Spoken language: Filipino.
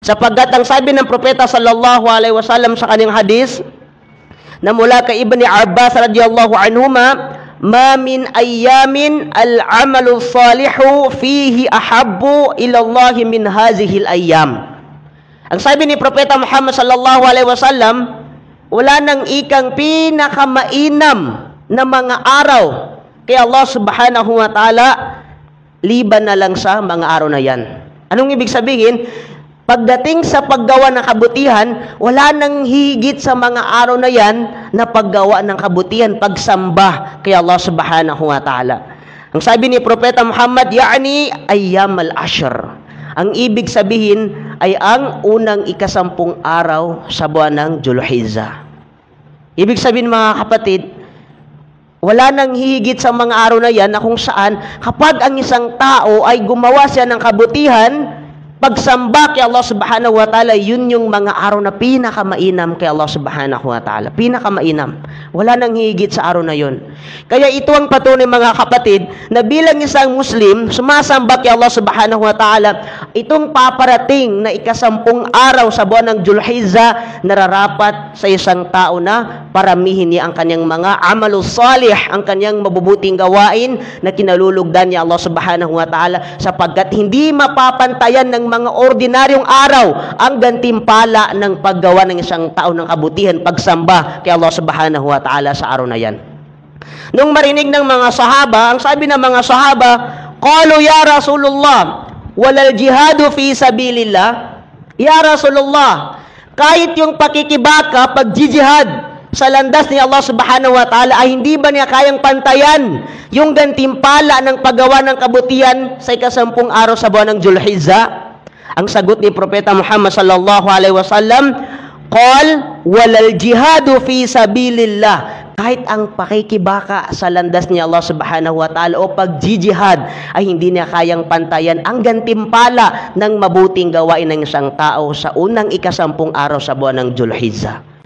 Sapagkat ang sabi ng propeta sallallahu alaihi wasallam sa kanyang hadis na mula kay Ibni Abbas radhiyallahu anhuma, ma min ayyamin al-amalu salihu fihi ahabbu ila Allah min hadhihi al-ayyam. Ang sabi ni propeta Muhammad sallallahu alaihi wasallam, wala nang ikang pinakamainam na mga araw kay Allah subhanahu wa ta'ala liban na lang sa mga araw na yan. Anong ibig sabihin? Pagdating sa paggawa ng kabutihan, wala nang higit sa mga araw na yan na paggawa ng kabutihan, pagsamba kay Allah subhanahu wa ta'ala. Ang sabi ni propeta Muhammad, ya'ni ayyam al-ashr. Ang ibig sabihin ay ang unang ikasampung araw sa buwan ng Dzulhijjah. Ibig sabihin mga kapatid, wala nang hihigit sa mga araw na yan na kung saan kapag ang isang tao ay gumawa siya ng kabutihan, pagsamba kay Allah subhanahu wa ta'ala, yun yung mga araw na pinakamainam kay Allah subhanahu wa ta'ala. Pinakamainam. Wala nang higit sa araw na yun. Kaya ito ang patunay mga kapatid, na bilang isang Muslim, sumasamba kay Allah subhanahu wa ta'ala, itong paparating na ikasampung araw sa buwan ng Dzulhijjah, nararapat sa isang tao na paramihin niya ang kanyang mga amalus salih, ang kanyang mabubuting gawain na kinalulugdan niya Allah subhanahu wa ta'ala, sapagkat hindi mapapantayan ng mga ordinaryong araw ang gantimpala ng paggawa ng isang tao ng kabutihan, pagsamba kay Allah subhanahu wa ta'ala sa araw na yan. Nung marinig ng mga sahaba, ang sabi ng mga sahaba, qalu ya Rasulullah, walal jihadu fi sabilillah. Ya Rasulullah, kahit yung pakikibaka, pagjijihad sa landas ni Allah subhanahu wa ta'ala, ay hindi ba niya kayang pantayan yung gantimpala ng paggawa ng kabutihan sa ikasampung araw sa buwan ng Dzulhijjah? Ang sagot ni propeta Muhammad sallallahu alaihi wasallam, qal walal jihadu fi sabilillah. Kahit ang pakikibaka sa landas ni Allah subhanahu wa ta'ala o pagjijihad ay hindi niya kayang pantayan ang gantimpala ng mabuting gawain ng isang tao sa unang ikasampung araw sa buwan ng Dzulhijjah.